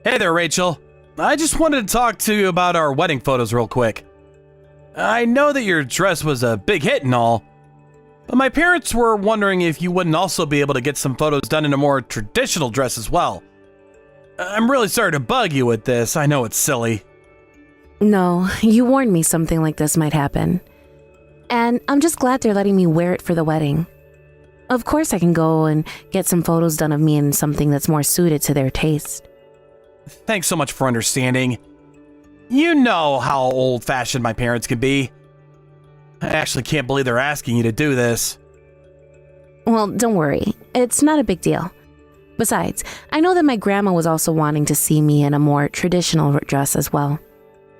Hey there, Rachel. I just wanted to talk to you about our wedding photos real quick. I know that your dress was a big hit and all, but my parents were wondering if you wouldn't also be able to get some photos done in a more traditional dress as well. I'm really sorry to bug you with this. I know it's silly. No, you warned me something like this might happen. And I'm just glad they're letting me wear it for the wedding. Of course I can go and get some photos done of me in something that's more suited to their taste. Thanks so much for understanding. You know how old-fashioned my parents can be. I actually can't believe they're asking you to do this. Well, don't worry. It's not a big deal. Besides, I know that my grandma was also wanting to see me in a more traditional dress as well.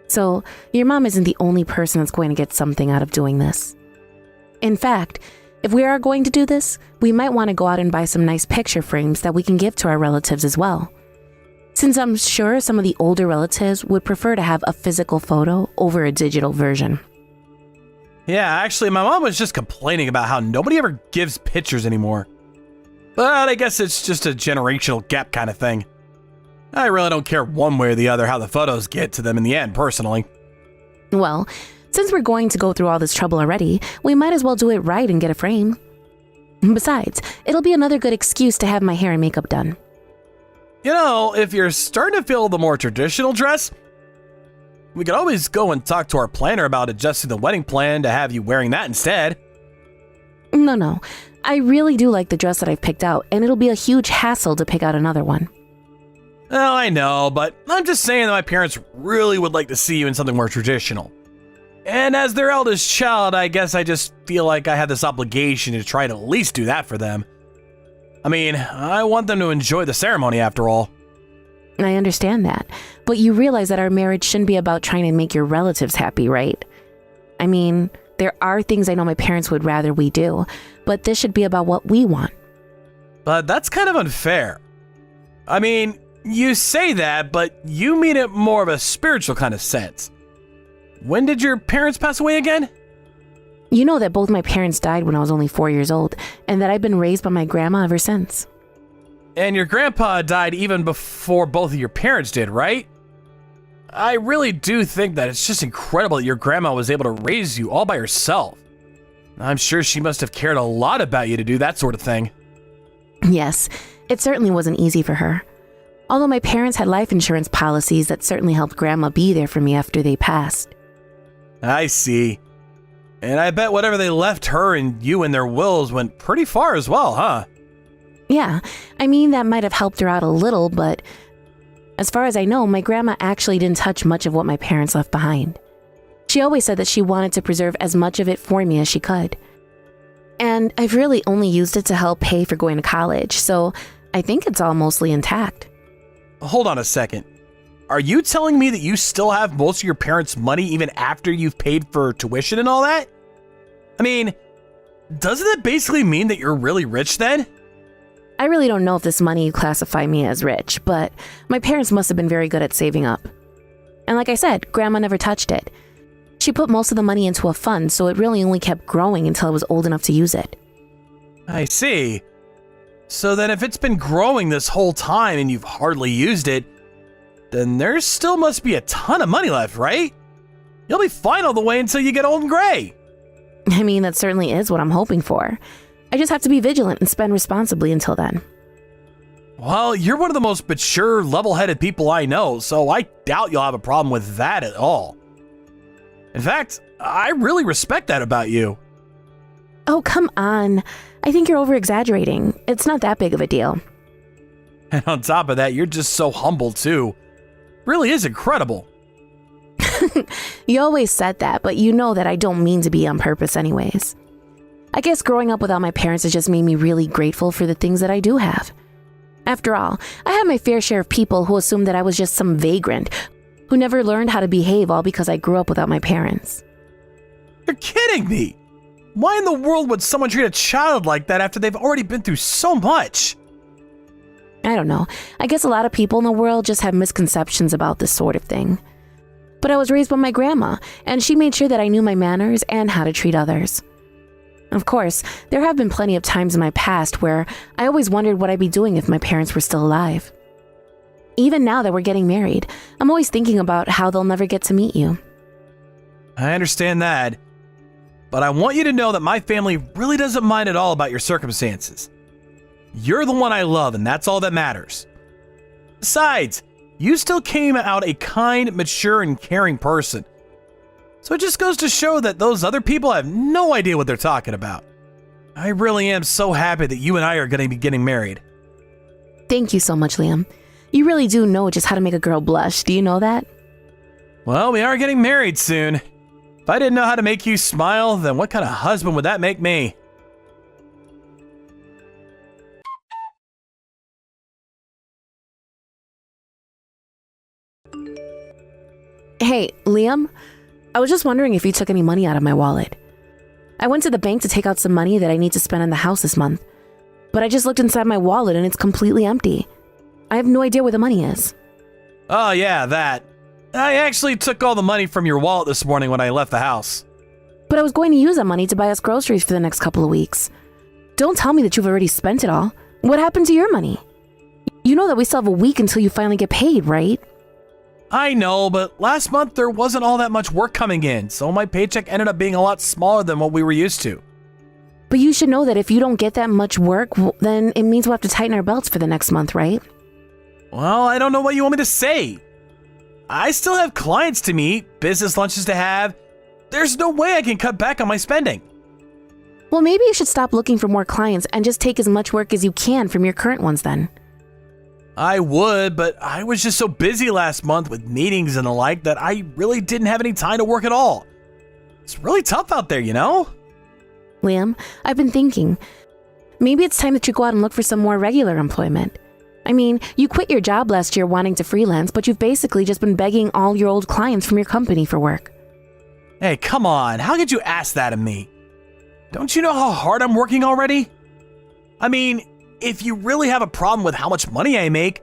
So, your mom isn't the only person that's going to get something out of doing this. In fact, if we are going to do this, we might want to go out and buy some nice picture frames that we can give to our relatives as well. Since I'm sure some of the older relatives would prefer to have a physical photo over a digital version. Yeah, actually, my mom was just complaining about how nobody ever gives pictures anymore. But I guess it's just a generational gap kind of thing. I really don't care one way or the other how the photos get to them in the end, personally. Well, since we're going to go through all this trouble already, we might as well do it right and get a frame. Besides, it'll be another good excuse to have my hair and makeup done. You know, if you're starting to feel the more traditional dress, we could always go and talk to our planner about adjusting the wedding plan to have you wearing that instead. No. I really do like the dress that I've picked out, and it'll be a huge hassle to pick out another one. Well, I know, but I'm just saying that my parents really would like to see you in something more traditional. And as their eldest child, I guess I just feel like I have this obligation to try to at least do that for them. I mean, I want them to enjoy the ceremony after all. I understand that, but you realize that our marriage shouldn't be about trying to make your relatives happy, right? I mean, there are things I know my parents would rather we do, but this should be about what we want. But that's kind of unfair. I mean, you say that, but you mean it more of a spiritual kind of sense. When did your parents pass away again? You know that both my parents died when I was only 4 years old, and that I've been raised by my grandma ever since. And your grandpa died even before both of your parents did, right? I really do think that it's just incredible that your grandma was able to raise you all by herself. I'm sure she must have cared a lot about you to do that sort of thing. Yes, it certainly wasn't easy for her. Although my parents had life insurance policies that certainly helped Grandma be there for me after they passed. I see. And I bet whatever they left her and you in their wills went pretty far as well, huh? Yeah, I mean that might have helped her out a little, but as far as I know, my grandma actually didn't touch much of what my parents left behind. She always said that she wanted to preserve as much of it for me as she could. And I've really only used it to help pay for going to college, so I think it's all mostly intact. Hold on a second. Are you telling me that you still have most of your parents' money even after you've paid for tuition and all that? I mean, doesn't that basically mean that you're really rich then? I really don't know if this money would classify me as rich, but my parents must have been very good at saving up. And like I said, Grandma never touched it. She put most of the money into a fund, so it really only kept growing until I was old enough to use it. I see. So then if it's been growing this whole time and you've hardly used it, then there still must be a ton of money left, right? You'll be fine all the way until you get old and gray. I mean, that certainly is what I'm hoping for. I just have to be vigilant and spend responsibly until then. Well, you're one of the most mature, level-headed people I know, so I doubt you'll have a problem with that at all. In fact, I really respect that about you. Oh, come on. I think you're over-exaggerating. It's not that big of a deal. And on top of that, you're just so humble, too. Really is incredible. You always said that, but you know that I don't mean to be on purpose anyways. I guess growing up without my parents has just made me really grateful for the things that I do have. After all, I had my fair share of people who assumed that I was just some vagrant who never learned how to behave all because I grew up without my parents. You're kidding me! Why in the world would someone treat a child like that after they've already been through so much? I don't know. I guess a lot of people in the world just have misconceptions about this sort of thing. But I was raised by my grandma, and she made sure that I knew my manners and how to treat others. Of course, there have been plenty of times in my past where I always wondered what I'd be doing if my parents were still alive. Even now that we're getting married, I'm always thinking about how they'll never get to meet you. I understand that, but I want you to know that my family really doesn't mind at all about your circumstances. You're the one I love, and that's all that matters. Besides, you still came out a kind, mature, and caring person. So it just goes to show that those other people have no idea what they're talking about. I really am so happy that you and I are going to be getting married. Thank you so much, Liam. You really do know just how to make a girl blush. Do you know that? Well, we are getting married soon. If I didn't know how to make you smile, then what kind of husband would that make me? Hey, Liam, I was just wondering if you took any money out of my wallet. I went to the bank to take out some money that I need to spend on the house this month, but I just looked inside my wallet and it's completely empty. I have no idea where the money is. Oh yeah, that. I actually took all the money from your wallet this morning when I left the house. But I was going to use that money to buy us groceries for the next couple of weeks. Don't tell me that you've already spent it all. What happened to your money? You know that we still have a week until you finally get paid, right? I know, but last month there wasn't all that much work coming in, so my paycheck ended up being a lot smaller than what we were used to. But you should know that if you don't get that much work, then it means we'll have to tighten our belts for the next month, right? Well, I don't know what you want me to say. I still have clients to meet, business lunches to have. There's no way I can cut back on my spending. Well, maybe you should stop looking for more clients and just take as much work as you can from your current ones then. I would, but I was just so busy last month with meetings and the like that I really didn't have any time to work at all. It's really tough out there, you know? Liam, I've been thinking, maybe it's time that you go out and look for some more regular employment. I mean, you quit your job last year wanting to freelance, but you've basically just been begging all your old clients from your company for work. Hey, come on, how could you ask that of me? Don't you know how hard I'm working already? I mean, if you really have a problem with how much money I make,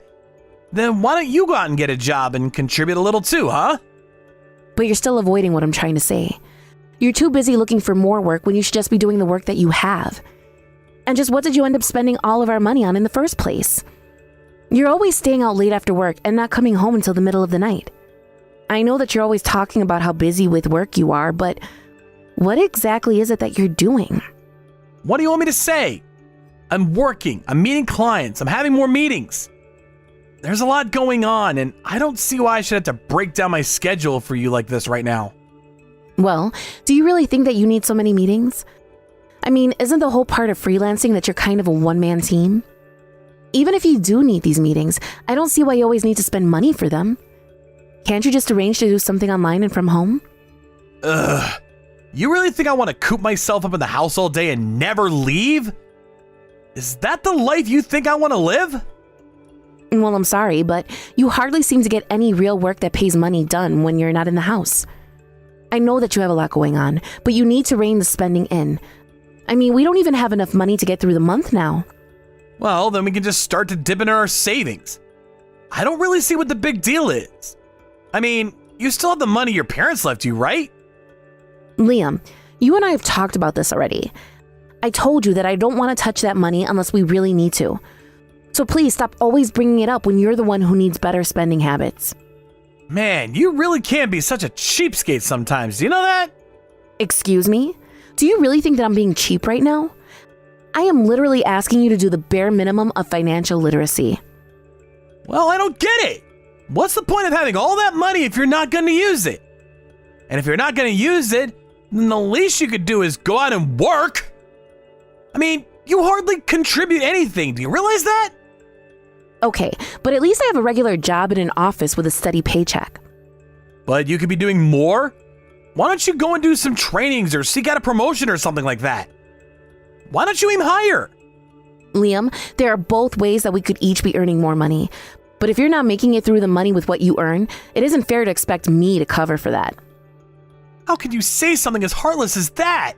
then why don't you go out and get a job and contribute a little too, huh? But you're still avoiding what I'm trying to say. You're too busy looking for more work when you should just be doing the work that you have. And just what did you end up spending all of our money on in the first place? You're always staying out late after work and not coming home until the middle of the night. I know that you're always talking about how busy with work you are, but what exactly is it that you're doing? What do you want me to say? I'm working, I'm meeting clients, I'm having more meetings. There's a lot going on, and I don't see why I should have to break down my schedule for you like this right now. Well, do you really think that you need so many meetings? I mean, isn't the whole part of freelancing that you're kind of a one-man team? Even if you do need these meetings, I don't see why you always need to spend money for them. Can't you just arrange to do something online and from home? Ugh. You really think I want to coop myself up in the house all day and never leave? Is that the life you think I want to live? Well, I'm sorry, but you hardly seem to get any real work that pays money done when you're not in the house. I know that you have a lot going on, but you need to rein the spending in. I mean, we don't even have enough money to get through the month now. Well, then we can just start to dip into our savings. I don't really see what the big deal is. I mean, you still have the money your parents left you, right? Liam, you and I have talked about this already. I told you that I don't want to touch that money unless we really need to. So please stop always bringing it up when you're the one who needs better spending habits. Man, you really can be such a cheapskate sometimes. Do you know that? Excuse me? Do you really think that I'm being cheap right now? I am literally asking you to do the bare minimum of financial literacy. Well, I don't get it. What's the point of having all that money if you're not going to use it? And if you're not going to use it, then the least you could do is go out and work. I mean, you hardly contribute anything. Do you realize that? Okay, but at least I have a regular job in an office with a steady paycheck. But you could be doing more. Why don't you go and do some trainings or seek out a promotion or something like that? Why don't you aim higher? Liam, there are both ways that we could each be earning more money. But if you're not making it through the money with what you earn, it isn't fair to expect me to cover for that. How could you say something as heartless as that?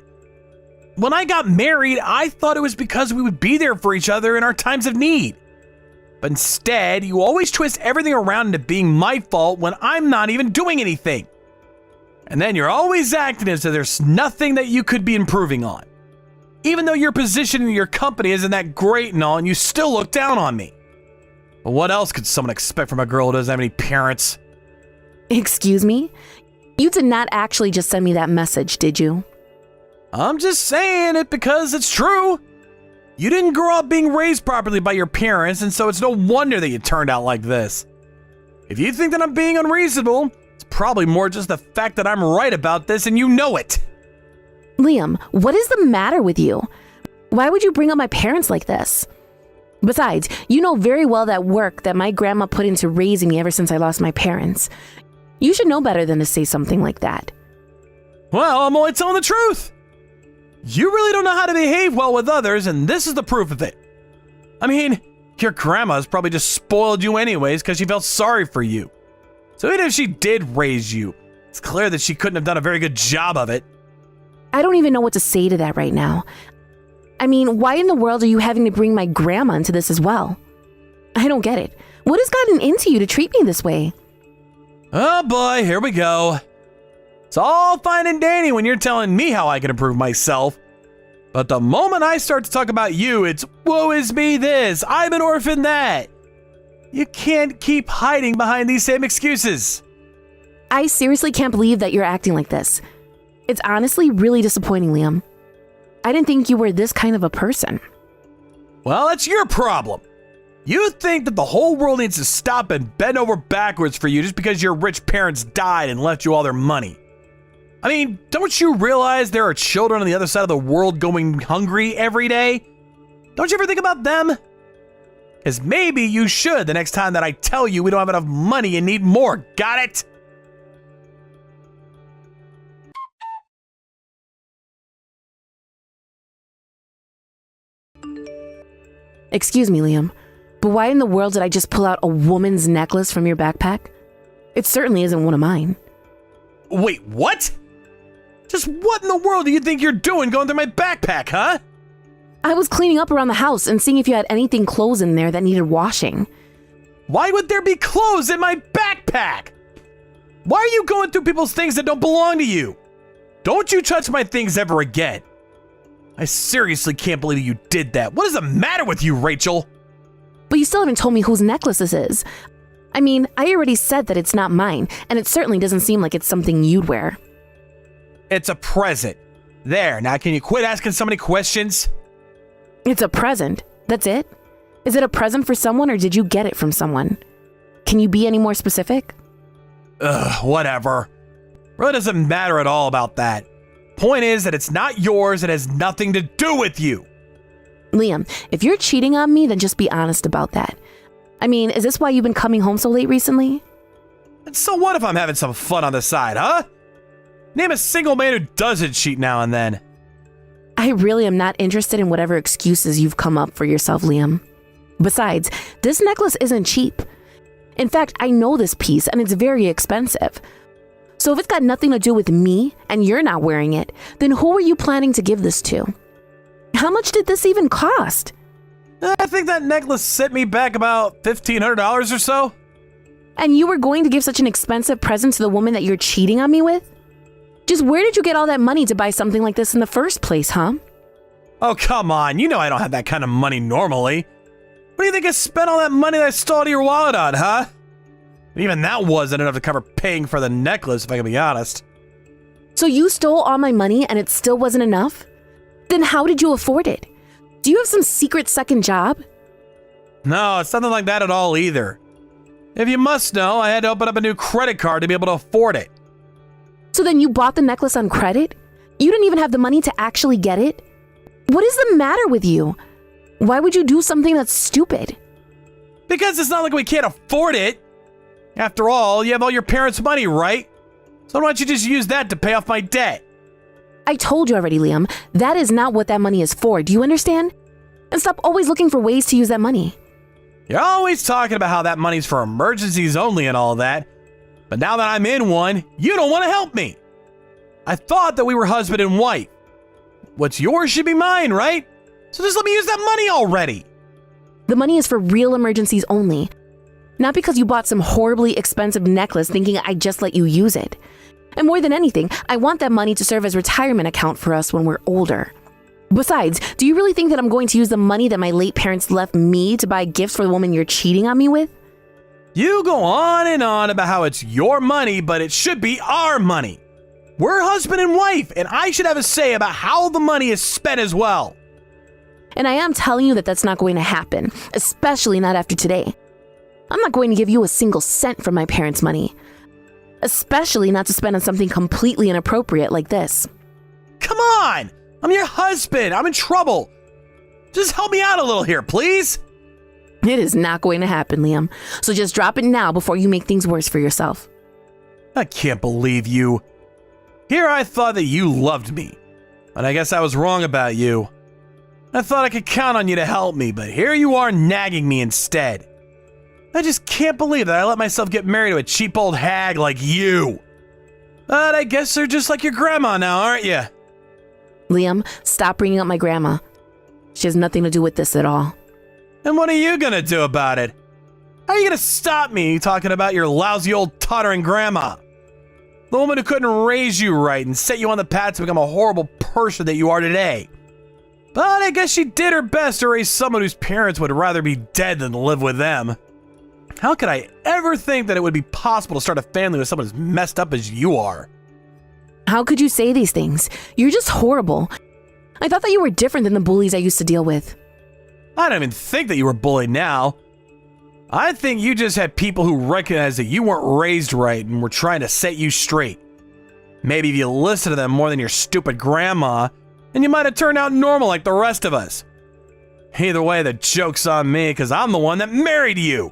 When I got married, I thought it was because we would be there for each other in our times of need. But instead, you always twist everything around into being my fault when I'm not even doing anything. And then you're always acting as if there's nothing that you could be improving on. Even though your position in your company isn't that great and all, and you still look down on me. What else could someone expect from a girl who doesn't have any parents? Excuse me? You did not actually just send me that message, did you? I'm just saying it because it's true. You didn't grow up being raised properly by your parents, and so it's no wonder that you turned out like this. If you think that I'm being unreasonable, it's probably more just the fact that I'm right about this and you know it. Liam, what is the matter with you? Why would you bring up my parents like this? Besides, you know very well that work that my grandma put into raising me ever since I lost my parents. You should know better than to say something like that. Well, I'm only telling the truth. You really don't know how to behave well with others, and this is the proof of it. I mean, your grandma's probably just spoiled you anyways because she felt sorry for you. So even if she did raise you, it's clear that she couldn't have done a very good job of it. I don't even know what to say to that right now. I mean, why in the world are you having to bring my grandma into this as well? I don't get it. What has gotten into you to treat me this way? Oh boy, here we go. It's all fine and dandy when you're telling me how I can improve myself. But the moment I start to talk about you, it's woe is me this, I'm an orphan that. You can't keep hiding behind these same excuses. I seriously can't believe that you're acting like this. It's honestly really disappointing, Liam. I didn't think you were this kind of a person. Well, that's your problem. You think that the whole world needs to stop and bend over backwards for you just because your rich parents died and left you all their money. I mean, don't you realize there are children on the other side of the world going hungry every day? Don't you ever think about them? Because maybe you should the next time that I tell you we don't have enough money and need more. Got it? Excuse me, Liam, but why in the world did I just pull out a woman's necklace from your backpack? It certainly isn't one of mine. Wait, what? Just what in the world do you think you're doing going through my backpack, huh? I was cleaning up around the house and seeing if you had anything clothes in there that needed washing. Why would there be clothes in my backpack? Why are you going through people's things that don't belong to you? Don't you touch my things ever again. I seriously can't believe you did that. What is the matter with you, Rachel? But you still haven't told me whose necklace this is. I mean, I already said that it's not mine, and it certainly doesn't seem like it's something you'd wear. It's a present. There, now can you quit asking so many questions? It's a present. That's it? Is it a present for someone or did you get it from someone? Can you be any more specific? Ugh, whatever. Really doesn't matter at all about that. Point is that it's not yours, it has nothing to do with you. Liam, if you're cheating on me, then just be honest about that. I mean, is this why you've been coming home so late recently? And so what if I'm having some fun on the side, huh? Name a single man who doesn't cheat now and then. I really am not interested in whatever excuses you've come up for yourself, Liam. Besides, this necklace isn't cheap. In fact, I know this piece and it's very expensive. So if it's got nothing to do with me and you're not wearing it, then who are you planning to give this to? How much did this even cost? I think that necklace sent me back about $1,500 or so. And you were going to give such an expensive present to the woman that you're cheating on me with? Just where did you get all that money to buy something like this in the first place, huh? Oh, come on. You know I don't have that kind of money normally. What do you think I spent all that money that I stole out of your wallet on, huh? Even that wasn't enough to cover paying for the necklace, if I can be honest. So you stole all my money and it still wasn't enough? Then how did you afford it? Do you have some secret second job? No, it's nothing like that at all either. If you must know, I had to open up a new credit card to be able to afford it. So then you bought the necklace on credit? You didn't even have the money to actually get it? What is the matter with you? Why would you do something that's stupid? Because it's not like we can't afford it. After all, you have all your parents' money, right? So why don't you just use that to pay off my debt? I told you already, Liam. That is not what that money is for. Do you understand? And stop always looking for ways to use that money. You're always talking about how that money's for emergencies only and all that. But now that I'm in one, you don't want to help me. I thought that we were husband and wife. What's yours should be mine, right? So just let me use that money already. The money is for real emergencies only. Not because you bought some horribly expensive necklace thinking I'd just let you use it. And more than anything, I want that money to serve as retirement account for us when we're older. Besides, do you really think that I'm going to use the money that my late parents left me to buy gifts for the woman you're cheating on me with? You go on and on about how it's your money, but it should be our money. We're husband and wife, and I should have a say about how the money is spent as well. And I am telling you that that's not going to happen, especially not after today. I'm not going to give you a single cent from my parents' money, especially not to spend on something completely inappropriate like this. Come on! I'm your husband. I'm in trouble. Just help me out a little here, please. It is not going to happen, Liam. So just drop it now before you make things worse for yourself. I can't believe you. Here I thought that you loved me, but I guess I was wrong about you. I thought I could count on you to help me, but here you are nagging me instead. I just can't believe that I let myself get married to a cheap old hag like you. But I guess they're just like your grandma now, aren't you? Liam, stop bringing up my grandma. She has nothing to do with this at all. And what are you gonna do about it? How are you gonna stop me talking about your lousy old tottering grandma? The woman who couldn't raise you right and set you on the path to become a horrible person that you are today. But I guess she did her best to raise someone whose parents would rather be dead than live with them. How could I ever think that it would be possible to start a family with someone as messed up as you are? How could you say these things? You're just horrible. I thought that you were different than the bullies I used to deal with. I don't even think that you were bullied now. I think you just had people who recognized that you weren't raised right and were trying to set you straight. Maybe if you listened to them more than your stupid grandma, then you might have turned out normal like the rest of us. Either way, the joke's on me because I'm the one that married you.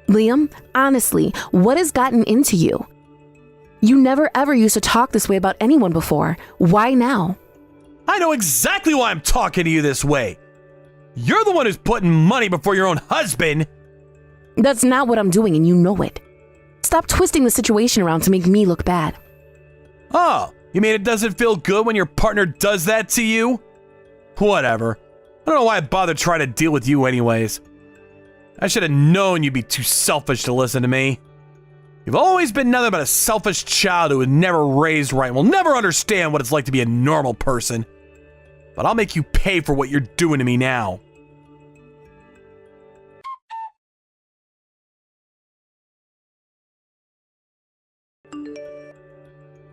Liam, honestly, what has gotten into you? You never ever used to talk this way about anyone before. Why now? I know exactly why I'm talking to you this way. You're the one who's putting money before your own husband. That's not what I'm doing, and you know it. Stop twisting the situation around to make me look bad. Oh, you mean it doesn't feel good when your partner does that to you? Whatever. I don't know why I bothered trying to deal with you anyways. I should have known you'd be too selfish to listen to me. You've always been nothing but a selfish child who was never raised right and will never understand what it's like to be a normal person. But I'll make you pay for what you're doing to me now.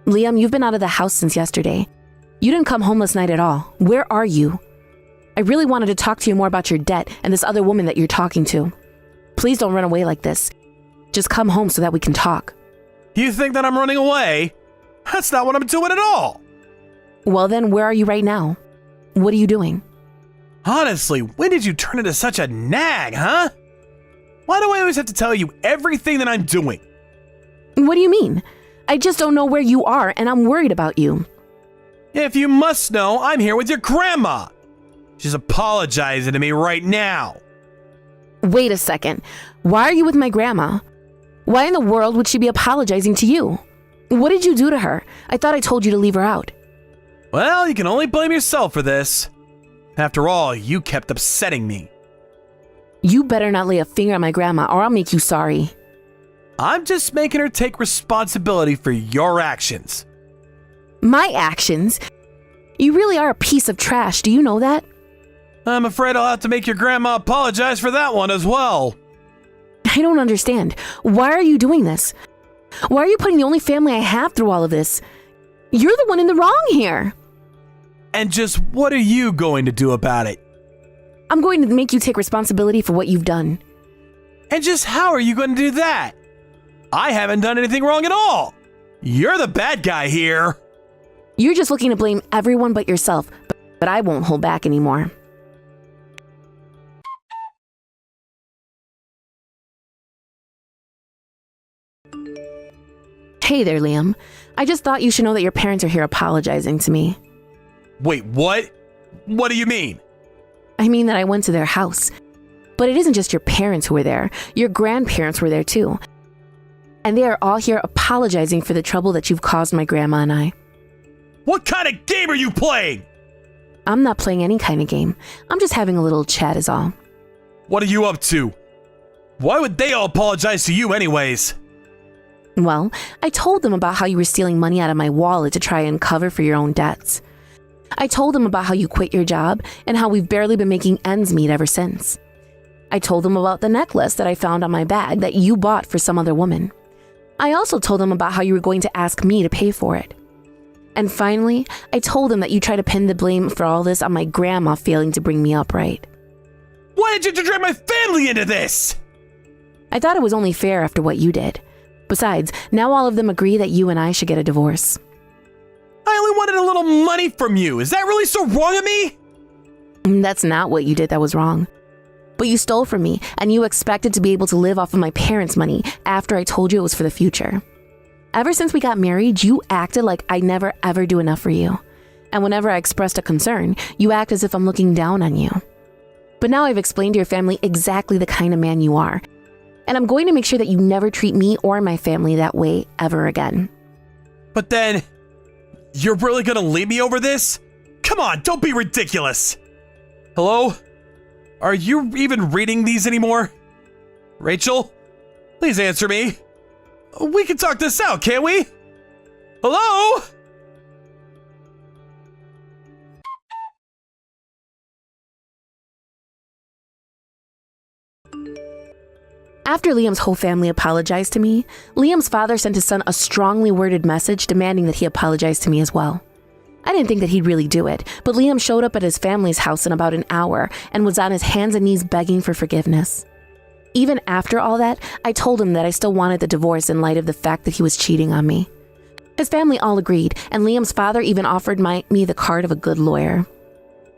Liam, you've been out of the house since yesterday. You didn't come home last night at all. Where are you? I really wanted to talk to you more about your debt and this other woman that you're talking to. Please don't run away like this. Just come home so that we can talk. You think that I'm running away? That's not what I'm doing at all. Well then, where are you right now? What are you doing? Honestly, when did you turn into such a nag, huh? Why do I always have to tell you everything that I'm doing? What do you mean? I just don't know where you are and I'm worried about you. If you must know, I'm here with your grandma. She's apologizing to me right now. Wait a second. Why are you with my grandma? Why in the world would she be apologizing to you? What did you do to her? I thought I told you to leave her out. Well, you can only blame yourself for this. After all, you kept upsetting me. You better not lay a finger on my grandma or I'll make you sorry. I'm just making her take responsibility for your actions. My actions? You really are a piece of trash, do you know that? I'm afraid I'll have to make your grandma apologize for that one as well. I don't understand. Why are you doing this? Why are you putting the only family I have through all of this? You're the one in the wrong here. And just what are you going to do about it? I'm going to make you take responsibility for what you've done. And just how are you going to do that? I haven't done anything wrong at all. You're the bad guy here. You're just looking to blame everyone but yourself, but I won't hold back anymore. Hey there, Liam. I just thought you should know that your parents are here apologizing to me. Wait, what? What do you mean? I mean that I went to their house. But it isn't just your parents who were there. Your grandparents were there too. And they are all here apologizing for the trouble that you've caused my grandma and I. What kind of game are you playing? I'm not playing any kind of game. I'm just having a little chat is all. What are you up to? Why would they all apologize to you anyways? Well, I told them about how you were stealing money out of my wallet to try and cover for your own debts. I told him about how you quit your job and how we've barely been making ends meet ever since. I told him about the necklace that I found on my bag that you bought for some other woman. I also told him about how you were going to ask me to pay for it. And finally, I told him that you tried to pin the blame for all this on my grandma failing to bring me up right. Why did you drag my family into this? I thought it was only fair after what you did. Besides, now all of them agree that you and I should get a divorce. I only wanted a little money from you. Is that really so wrong of me? That's not what you did that was wrong. But you stole from me, and you expected to be able to live off of my parents' money after I told you it was for the future. Ever since we got married, you acted like I never ever do enough for you. And whenever I expressed a concern, you act as if I'm looking down on you. But now I've explained to your family exactly the kind of man you are. And I'm going to make sure that you never treat me or my family that way ever again. But then, you're really gonna leave me over this? Come on, don't be ridiculous. Hello? Are you even reading these anymore? Rachel? Please answer me. We can talk this out, can't we? Hello? After Liam's whole family apologized to me, Liam's father sent his son a strongly worded message demanding that he apologize to me as well. I didn't think that he'd really do it, but Liam showed up at his family's house in about an hour and was on his hands and knees begging for forgiveness. Even after all that, I told him that I still wanted the divorce in light of the fact that he was cheating on me. His family all agreed, and Liam's father even offered me the card of a good lawyer.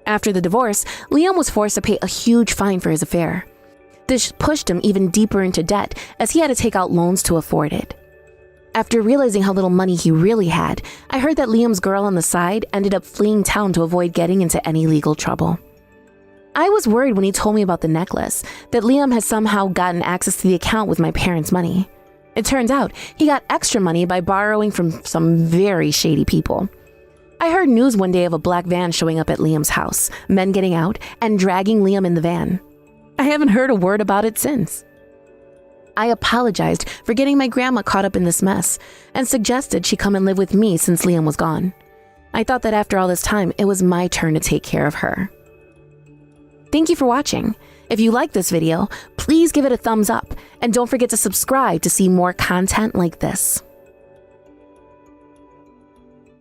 After the divorce, Liam was forced to pay a huge fine for his affair. This pushed him even deeper into debt, as he had to take out loans to afford it. After realizing how little money he really had, I heard that Liam's girl on the side ended up fleeing town to avoid getting into any legal trouble. I was worried when he told me about the necklace, that Liam had somehow gotten access to the account with my parents' money. It turns out he got extra money by borrowing from some very shady people. I heard news one day of a black van showing up at Liam's house, men getting out, and dragging Liam in the van. I haven't heard a word about it since. I apologized for getting my grandma caught up in this mess and suggested she come and live with me since Liam was gone. I thought that after all this time, it was my turn to take care of her. Thank you for watching. If you like this video, please give it a thumbs up and don't forget to subscribe to see more content like this.